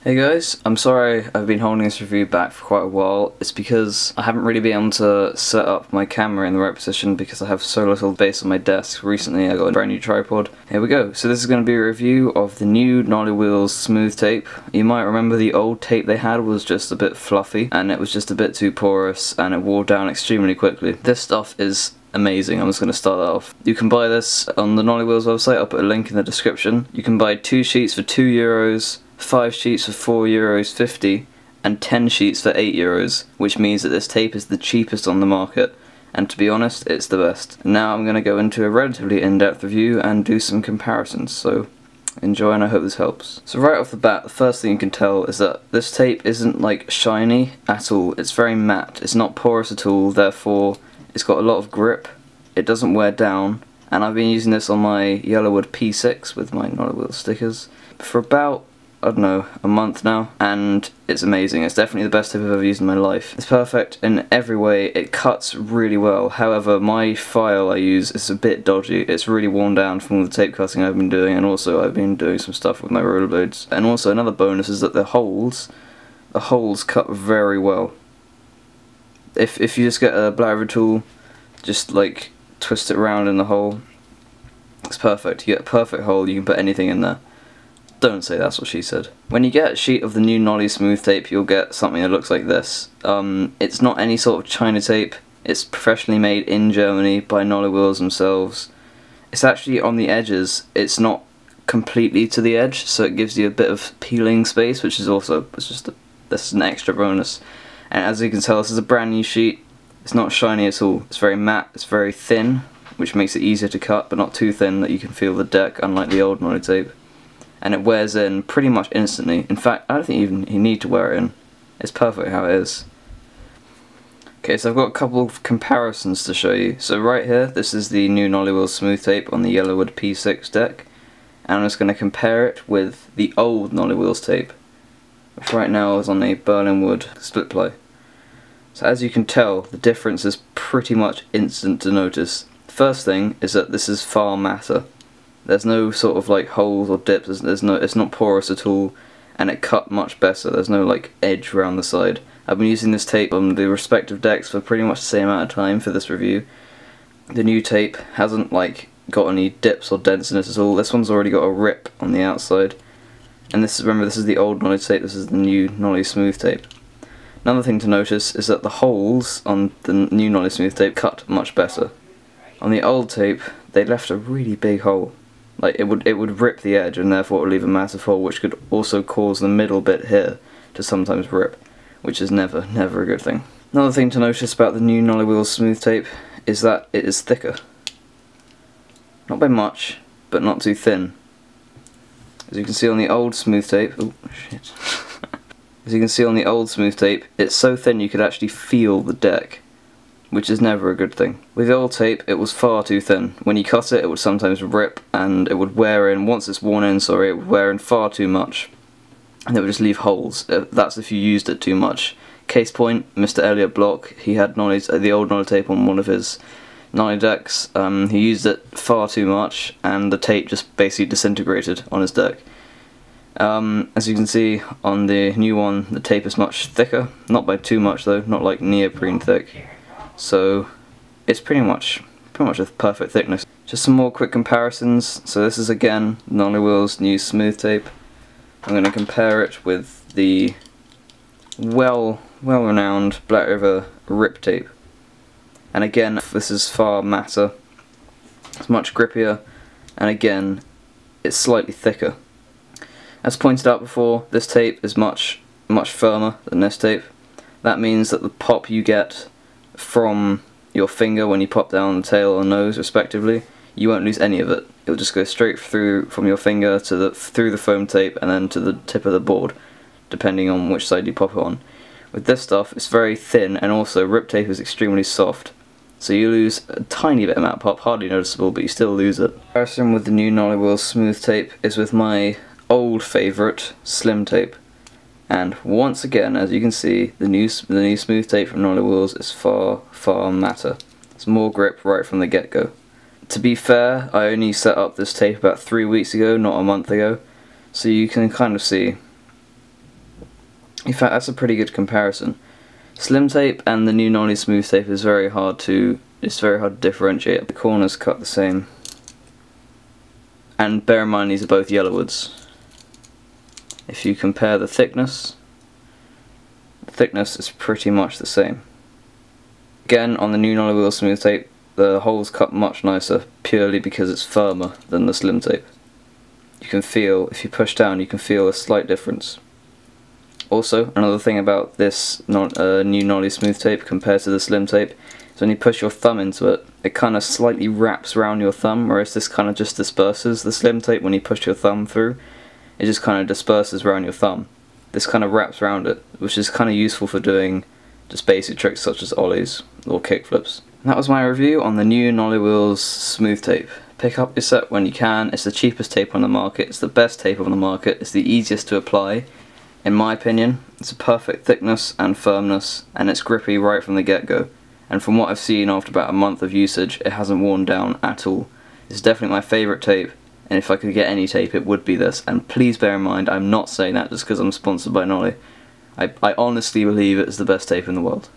Hey guys, I'm sorry I've been holding this review back for quite a while. It's because I haven't really been able to set up my camera in the right position because I have so little space on my desk. Recently I got a brand new tripod. Here we go. So this is going to be a review of the new Nolliewheels smooth tape. You might remember the old tape they had was just a bit fluffy and it was just a bit too porous and it wore down extremely quickly. This stuff is amazing. I'm just going to start that off. You can buy this on the Nolliewheels website. I'll put a link in the description. You can buy 2 sheets for €2, 5 sheets for €4.50 and 10 sheets for €8, which means that this tape is the cheapest on the market, and to be honest, it's the best. Now I'm going to go into a relatively in-depth review and do some comparisons, so enjoy and I hope this helps. So right off the bat, the first thing you can tell is that this tape isn't like shiny at all. It's very matte. It's not porous at all, therefore it's got a lot of grip. It doesn't wear down, and I've been using this on my Yellowwood P6 with my Nolliewheels stickers for about, I don't know, a month now, and it's amazing. It's definitely the best tape I've ever used in my life. It's perfect in every way. It cuts really well. However, my file I use is a bit dodgy. It's really worn down from all the tape cutting I've been doing, and also I've been doing some stuff with my rollerblades. And also another bonus is that the holes cut very well. If you just get a blabber tool, just like twist it around in the hole, it's perfect. You get a perfect hole, you can put anything in there. Don't say that's what she said. When you get a sheet of the new Nollie smooth tape, you'll get something that looks like this. It's not any sort of China tape. It's professionally made in Germany by Nolliewheels themselves. It's actually on the edges. It's not completely to the edge, so it gives you a bit of peeling space, which is also this is an extra bonus. And as you can tell, this is a brand new sheet. It's not shiny at all. It's very matte. It's very thin, which makes it easier to cut, but not too thin that you can feel the deck, unlike the old Nollie tape. And it wears in pretty much instantly. In fact, I don't think even you need to wear it in. It's perfect how it is. Okay, so I've got a couple of comparisons to show you. So right here, this is the new Nolliewheels smooth tape on the Yellowwood P6 deck. And I'm just going to compare it with the old Nolliewheels tape, which right now is on a Berlin wood split ply. So as you can tell, the difference is pretty much instant to notice. First thing is that this is far matter. There's no sort of like holes or dips, it's not porous at all, and it cut much better. There's no like edge around the side. I've been using this tape on the respective decks for pretty much the same amount of time for this review. The new tape hasn't like got any dips or dents in it at all. This one's already got a rip on the outside. And this is, remember, this is the old Nollie tape, this is the new Nollie smooth tape. Another thing to notice is that the holes on the new Nollie smooth tape cut much better. On the old tape, they left a really big hole. Like it would rip the edge and therefore it would leave a massive hole, which could also cause the middle bit here to sometimes rip, which is never a good thing. Another thing to notice about the new Nolliewheels smooth tape is that it is thicker. Not by much, but not too thin. As you can see on the old smooth tape, oh shit. As you can see on the old smooth tape, it's so thin you could actually feel the deck, which is never a good thing. With the old tape, it was far too thin. When you cut it, it would sometimes rip and it would wear in, once it's worn in, sorry, it would wear in far too much. And it would just leave holes. That's if you used it too much. Case point, Mr. Elliot Block, he had the old Nollie tape on one of his Nollie decks. He used it far too much and the tape just basically disintegrated on his deck. As you can see on the new one, the tape is much thicker. Not by too much though, not like neoprene thick. So it's pretty much a perfect thickness. Just some more quick comparisons. So this is again Nolliewheels new smooth tape. I'm going to compare it with the well-renowned Black River Rip tape. And again, this is far matter. It's much grippier, and again, it's slightly thicker. As pointed out before, this tape is much firmer than this tape. That means that the pop you get from your finger when you pop down the tail or nose respectively, you won't lose any of it. It'll just go straight through from your finger to through the foam tape and then to the tip of the board, depending on which side you pop it on. With this stuff, it's very thin, and also Rip tape is extremely soft, so you lose a tiny bit of matte pop, hardly noticeable, but you still lose it. The comparison with the new Nolliewheels smooth tape is with my old favourite slim tape. And once again, as you can see, the new smooth tape from Nolliewheels is far matter. It's more grip right from the get-go. To be fair, I only set up this tape about 3 weeks ago, not a month ago, so you can kind of see In fact, that's a pretty good comparison. Slim tape and the new Nollie smooth tape is very hard to differentiate. The corners cut the same. And bear in mind these are both Yellowwoods. If you compare the thickness is pretty much the same. Again, on the new Nolliewheels smooth tape, the holes cut much nicer purely because it's firmer than the slim tape. You can feel, if you push down, you can feel a slight difference. Also, another thing about this new Nollie smooth tape compared to the slim tape is when you push your thumb into it, it kind of slightly wraps around your thumb, whereas this kind of just disperses. The slim tape, when you push your thumb through, it just kind of disperses around your thumb. This kind of wraps around it, which is kind of useful for doing just basic tricks such as ollies or kickflips. And that was my review on the new Nolliewheels smooth tape. Pick up your set when you can. It's the cheapest tape on the market, it's the best tape on the market, it's the easiest to apply. In my opinion, it's a perfect thickness and firmness, and it's grippy right from the get-go. And from what I've seen after about a month of usage, it hasn't worn down at all. It's definitely my favourite tape, and if I could get any tape it would be this. And please bear in mind, I'm not saying that just because I'm sponsored by Nollie. I honestly believe it's the best tape in the world.